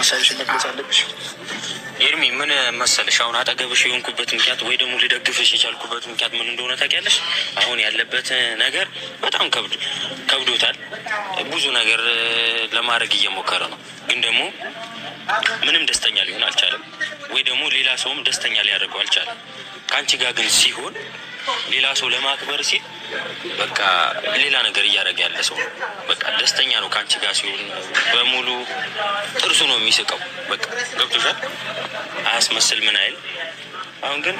ሀሳብሽን መግለጽ አለብሽ። ኤርሚ ምን መሰለሽ፣ አሁን አጠገብሽ የሆንኩበት ምክንያት ወይ ደግሞ ልደግፍሽ የቻልኩበት ምክንያት ምን እንደሆነ ታውቂያለሽ? አሁን ያለበት ነገር በጣም ከብዶታል። ብዙ ነገር ለማድረግ እየሞከረ ነው፣ ግን ደግሞ ምንም ደስተኛ ሊሆን አልቻለም። ወይ ደግሞ ሌላ ሰውም ደስተኛ ሊያደርገው አልቻለም። ከአንቺ ጋር ግን ሲሆን ሌላ ሰው ለማክበር ሲል በቃ ሌላ ነገር እያደረገ ያለ ሰው በቃ ደስተኛ ነው። ከአንቺ ጋር ሲሆን በሙሉ ጥርሱ ነው የሚስቀው። በቃ ገብቶሻል? አያስመስል ምን አይል። አሁን ግን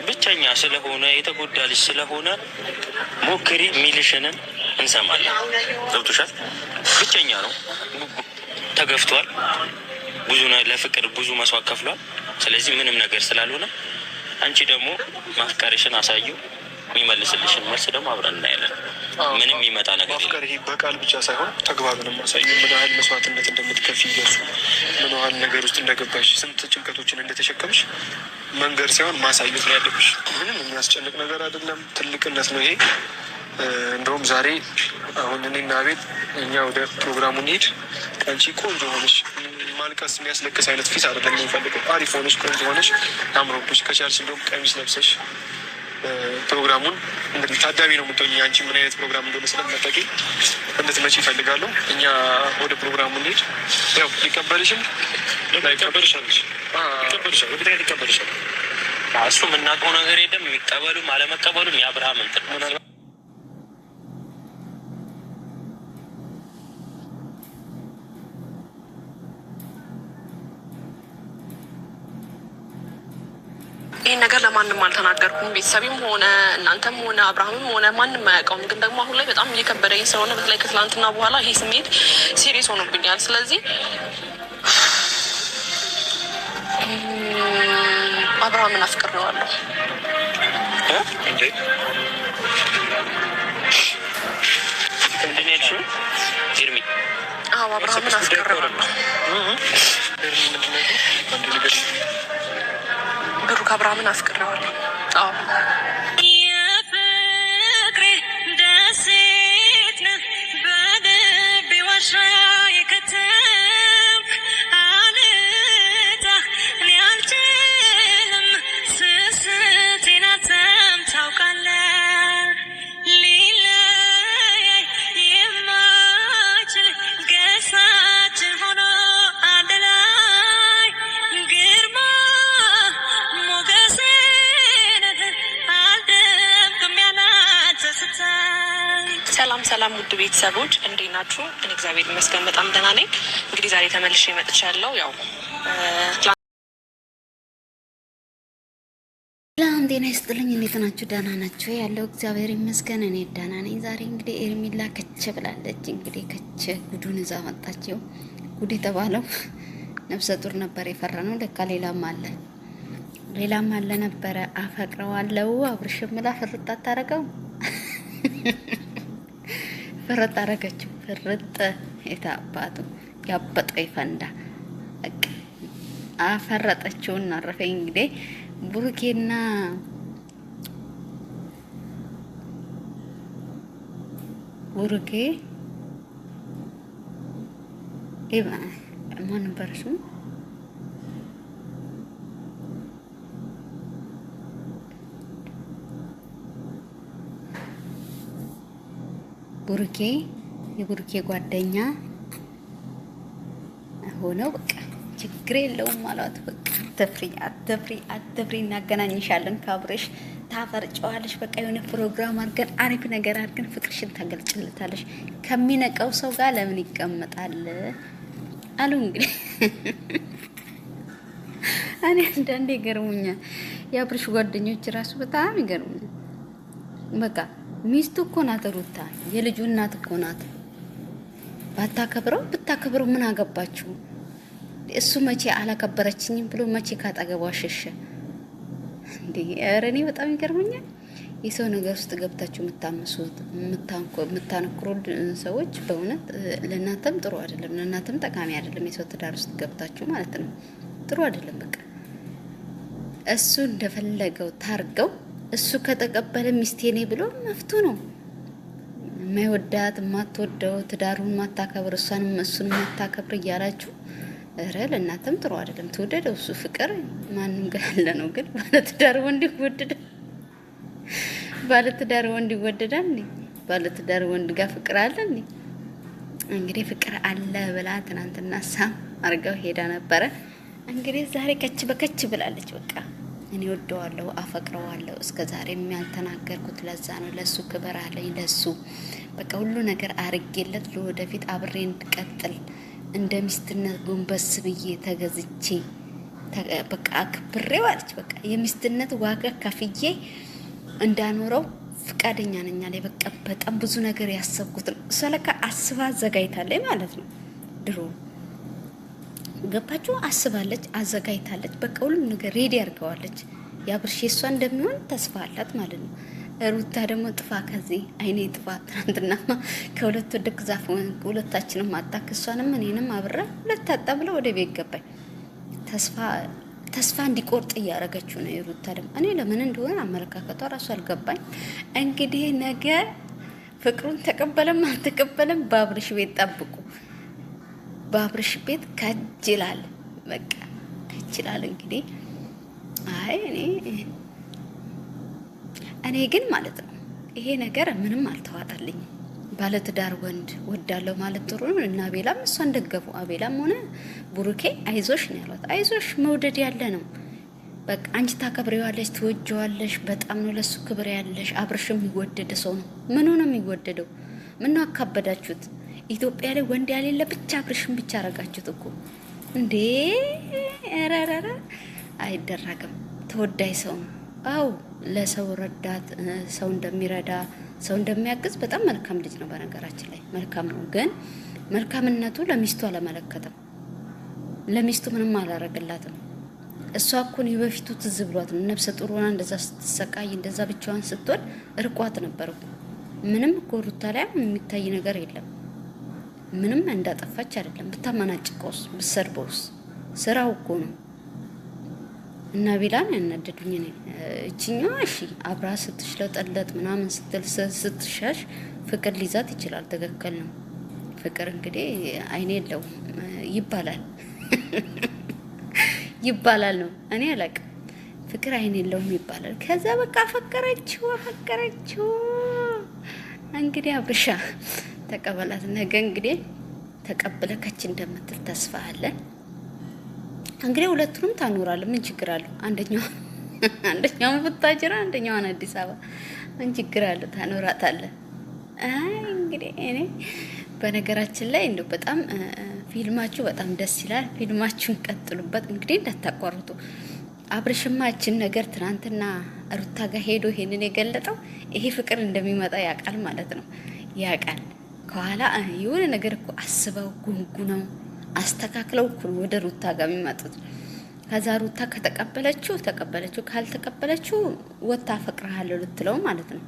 ብቸኛ ስለሆነ የተጎዳ ልጅ ስለሆነ ሞክሪ፣ ሚልሽንን እንሰማለን። ገብቶሻል? ብቸኛ ነው፣ ተገፍቷል፣ ብዙ ለፍቅር ብዙ መስዋዕት ከፍሏል። ስለዚህ ምንም ነገር ስላልሆነ አንቺ ደግሞ ማፍቀርሽን አሳዩ። የሚመልስልሽን መልስ ደግሞ አብረን እናያለን። ምንም የሚመጣ ነገር ማፍቀር ይሄ በቃል ብቻ ሳይሆን ተግባብንም አሳዩ። ምን ያህል መስዋዕትነት እንደምትከፊ ይገሱ፣ ምን ያህል ነገር ውስጥ እንደገባሽ፣ ስንት ጭንቀቶችን እንደተሸከምሽ መንገር ሳይሆን ማሳየት ነው ያለብሽ። ምንም የሚያስጨንቅ ነገር አይደለም፣ ትልቅነት ነው ይሄ። እንደውም ዛሬ አሁን እኔና ቤት እኛ ወደ ፕሮግራሙ እንሄድ። አንቺ ቆንጆ ሆነሽ ማልቀስ የሚያስለቅስ አይነት ፊት አይደለም የሚፈልገው። አሪፍ ሆነሽ ቆንጆ ሆነሽ አምሮብሽ ከቻልሽ እንደውም ቀሚስ ለብሰሽ ፕሮግራሙን እንግዲህ ታዳሚ ነው የምትሆኝ። አንቺ ምን አይነት ፕሮግራም እንደሆነ ስለምታውቂ እንድትመጪ ይፈልጋለሁ። እኛ ወደ ፕሮግራሙ እንሄድ። ያው ሊቀበልሽም ላይቀበልሻል፣ እሱ የምናውቀው ነገር የለም። የሚቀበሉም አለመቀበሉም የአብርሃም እንትን ነው። ይህን ነገር ለማንም አልተናገርኩም። ቤተሰብም ሆነ እናንተም ሆነ አብርሃምም ሆነ ማንም አያውቀውም። ግን ደግሞ አሁን ላይ በጣም እየከበደኝ ስለሆነ በተለይ ከትላንትና በኋላ ይሄ ስሜት ሲሪየስ ሆኖብኛል። ስለዚህ አብርሃምን አፍቅሬዋለሁ። አዎ አብርሃምን አፍቅሬዋለሁ። ብሩክ አብርሃምን አፍቅሬዋለሁ። አዎ ሰላም ውድ ቤተሰቦች እንዴት ናችሁ? እኔ እግዚአብሔር ይመስገን በጣም ደህና ነኝ። እንግዲህ ዛሬ ተመልሼ መጥቻለሁ። ያው ሰላም ጤና ይስጥልኝ። እንዴት ናችሁ? ደህና ናችሁ? ያለው እግዚአብሔር ይመስገን እኔ ደህና ነኝ። ዛሬ እንግዲህ ኤርሚላ ከች ብላለች። እንግዲህ ከች ጉዱን እዛ መጣችው። ጉድ የተባለው ነፍሰ ጡር ነበር የፈራነው። ለካ ሌላም አለ ነበረ። አፈቅረዋለሁ አብርሽም ብላ ፍርጥ አታረገው ፍርጥ አረገችው። ፍርጥ የታባቱ ያበጠው ይፈንዳ አፈረጠችውና አረፈኝ። እንግዲህ ቡሩኬና ቡሩኬ ማን ነበር እሱ? ቡሩኬ የቡሩኬ ጓደኛ ሆነው በቃ ችግር የለውም ማለት በቃ አትፍሪ እናገናኝሻለን ከአብረሽ ታፈርጨዋለሽ። በቃ የሆነ ፕሮግራም አድርገን አሪፍ ነገር አድርገን ፍቅርሽን ታገልጭልታለሽ። ከሚነቀው ሰው ጋር ለምን ይቀመጣል አሉ። እንግዲህ እኔ አንዳንዴ ይገርሙኛል። የአብረሽ ጓደኞች ራሱ በጣም ይገርሙኛል። በቃ ሚስቱ እኮ ናት ሩታ፣ የልጁ እናት እኮ ናት። ብታከብረው ምን አገባችሁ? እሱ መቼ አላከበረችኝም ብሎ መቼ ካጠገቧ ሸሸ እንዴ? ኧረ እኔ በጣም ይገርመኛል። የሰው ነገር ውስጥ ገብታችሁ የምታነክሩ ሰዎች በእውነት ለእናንተም ጥሩ አይደለም፣ ለእናንተም ጠቃሚ አይደለም። የሰው ትዳር ውስጥ ገብታችሁ ማለት ነው ጥሩ አይደለም። በቃ እሱ እንደፈለገው ታርገው እሱ ከተቀበለ ሚስቴ ነኝ ብሎ መፍቱ ነው። የማይወዳት የማትወደው ትዳሩን ማታከብር እሷንም እሱን ማታከብር እያላችሁ ኧረ ለእናንተም ጥሩ አይደለም። ተወደደው እሱ ፍቅር ማንም ጋር ያለ ነው። ግን ባለትዳር ወንድ ይወደዳል። ባለትዳር ወንድ ይወደዳል እንዴ? ባለትዳር ወንድ ጋር ፍቅር አለ እንዴ? እንግዲህ ፍቅር አለ ብላ ትናንትና ሳም አርጋው ሄዳ ነበረ። እንግዲህ ዛሬ ከች በከች ብላለች። በቃ እኔ ወደዋለሁ፣ አፈቅረዋለሁ። እስከ ዛሬ የሚያልተናገርኩት ለዛ ነው። ለሱ ክብር አለኝ። ለሱ በቃ ሁሉ ነገር አርጌለት ለወደፊት አብሬ እንድቀጥል እንደ ሚስትነት ጎንበስ ብዬ ተገዝቼ በቃ አክብሬው አለች። በቃ የሚስትነት ዋጋ ከፍዬ እንዳኖረው ፍቃደኛ ነኝ አለ። በቃ በጣም ብዙ ነገር ያሰብኩት ነው። እሷ ለካ አስባ አዘጋጅታለች ማለት ነው። ድሮ ገባችሁ? አስባለች፣ አዘጋጅታለች። በቃ ሁሉም ነገር ሬዲ አድርገዋለች። ያብርሽ እሷ እንደሚሆን ተስፋ አላት ማለት ነው። ሩታ ደግሞ ጥፋ፣ ከዚህ አይኔ ጥፋ። ትናንትናማ ከሁለት ወደቅ ዛፍ ሁለታችንም አጣክ፣ እሷንም እኔንም አብራ ሁለት አጣ ብለ ወደ ቤት ገባኝ። ተስፋ እንዲቆርጥ እያደረገችው ነው የሩታ ደግሞ። እኔ ለምን እንደሆነ አመለካከቷ ራሱ አልገባኝ። እንግዲህ ነገ ፍቅሩን ተቀበለም አልተቀበለም በአብርሽ ቤት ጠብቁ። በአብርሽ ቤት ከጅላል፣ በቃ ከጅላል። እንግዲህ አይ እኔ ግን ማለት ነው ይሄ ነገር ምንም አልተዋጣልኝም። ባለትዳር ወንድ ወዳለው ማለት ጥሩ ነው። እና አቤላም እሷን ደገፉ። አቤላም ሆነ ቡሩኬ አይዞሽ ነው ያሏት። አይዞሽ መውደድ ያለ ነው። በቃ አንቺ ታከብሪዋለሽ፣ ትወጂዋለሽ። በጣም ነው ለሱ ክብር ያለሽ። አብርሽም የሚወደድ ሰው ነው። ምኑ ነው የሚወደደው? ምነው አካበዳችሁት? ኢትዮጵያ ላይ ወንድ ያሌለ ብቻ አብርሽም ብቻ አረጋችሁት እኮ እንዴ! ረረረ አይደረግም። ተወዳይ ሰው ነው። አው ለሰው ረዳት፣ ሰው እንደሚረዳ ሰው እንደሚያግዝ በጣም መልካም ልጅ ነው። በነገራችን ላይ መልካም ነው። ግን መልካምነቱ ለሚስቱ አላመለከተም። ለሚስቱ ምንም አላረገላትም። እሷ እኮ ነው በፊቱ ትዝ ብሏት ነው። ነፍሰ ጡር ሆና እንደዛ ስትሰቃይ እንደዛ ብቻዋን ስትወል እርቋት ነበር እኮ። ምንም እኮ ሩታ ላይ የሚታይ ነገር የለም። ምንም እንዳጠፋች አይደለም። ብታመናጭቀውስ ብትሰርበውስ ስራው እኮ ነው። እና ቢላን ያናደዱኝ እኔ እቺኛዋ እሺ አብራ ስትሽለጠለጥ ምናምን ስትሻሽ ፍቅር ሊዛት ይችላል። ትክክል ነው። ፍቅር እንግዲህ አይኔ የለውም ይባላል ይባላል ነው። እኔ አላውቅም። ፍቅር አይኔ የለውም ይባላል። ከዛ በቃ አፈቀረችው። እንግዲህ አብርሻ ተቀበላት። ነገ እንግዲህ ተቀበለከች እንደምትል ተስፋ አለን። እንግዲህ ሁለቱንም ታኖራለህ። ምን ችግር አለው? አንደኛውን ብታጅራ አንደኛውን አዲስ አበባ ምን ችግር አለው? ታኖራታለህ። አይ እንግዲህ እኔ በነገራችን ላይ እንደው በጣም ፊልማችሁ በጣም ደስ ይላል። ፊልማችሁን ቀጥሉበት። እንግዲህ እንዳታቋርጡ። አብርሽማችን ነገር ትናንትና ሩታ ጋር ሄዶ ይሄንን የገለጠው ይሄ ፍቅር እንደሚመጣ ያውቃል ማለት ነው። ያውቃል ከኋላ የሆነ ነገር እኮ አስበው ጉንጉነው አስተካክለው እኮ ወደ ሩታ ጋር የሚመጡት። ከዛ ሩታ ከተቀበለችው ተቀበለችው፣ ካልተቀበለችው ወታ አፈቅርሃለሁ ልትለው ማለት ነው።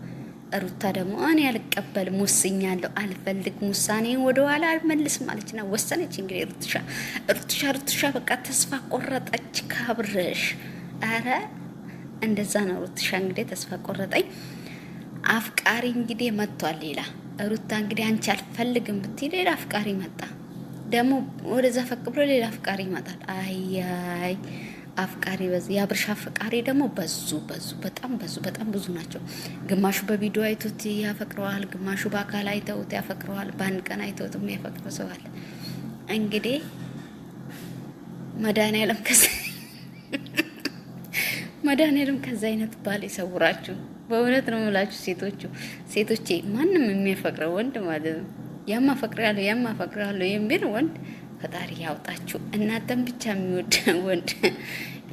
ሩታ ደግሞ እኔ አልቀበልም፣ ወስኛለሁ፣ አልፈልግም፣ ውሳኔን ወደ ኋላ አልመልስም ማለችና ወሰነች። እንግዲህ ሩትሻ በቃ ተስፋ ቆረጠች ካብርሽ። አረ እንደዛ ነው ሩትሻ እንግዲህ ተስፋ ቆረጠኝ። አፍቃሪ እንግዲህ መጥቷል። ሌላ ሩታ እንግዲህ አንቺ አልፈልግም ብትይ ሌላ አፍቃሪ መጣ። ደግሞ ወደዛ ፈቅ ብሎ ሌላ አፍቃሪ ይመጣል። አያይ አፍቃሪ በዚህ የአብርሻ አፍቃሪ ደግሞ በጣም ብዙ ናቸው። ግማሹ በቪዲዮ አይቶት ያፈቅረዋል፣ ግማሹ በአካል አይተውት ያፈቅረዋል፣ በአንድ ቀን አይተውት የሚያፈቅረው ሰው አለ። እንግዲህ መድኃኒዓለም ከዛ አይነት ባል ይሰውራችሁ። በእውነት ነው የምላችሁ ሴቶቼ ማንም የሚያፈቅረው ወንድ ማለት ነው ያማፈቅራለሁ የሚል ወንድ ፈጣሪ ያውጣችሁ። እናንተም ብቻ የሚወድ ወንድ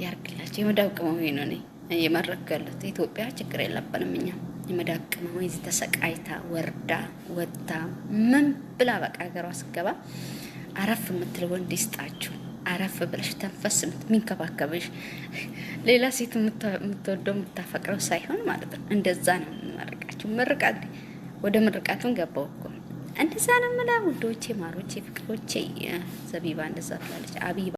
ያርግላችሁ። የመዳብ ቅመም ነው ነኝ የመረከሉት። ኢትዮጵያ ችግር የለብንም እኛ። የመዳብ ቅመም እዚህ ተሰቃይታ ወርዳ ወጣ ምን ብላ በቃ ሀገሯ ስገባ አረፍ የምትል ወንድ ይስጣችሁ። አረፍ ብለሽ ተንፈስ የሚንከባከብሽ ሌላ ሴት የምትወደው የምታፈቅረው ሳይሆን ማለት ነው። እንደዛ ነው የምንመርቃችሁ። ምርቃት ወደ ምርቃቱን ገባው እኮ እንደዛ ነው የምላ ውዶቼ፣ ማሮቼ፣ ፍቅሮቼ። ዘቢባ እንደዛ ትላለች። አቢባ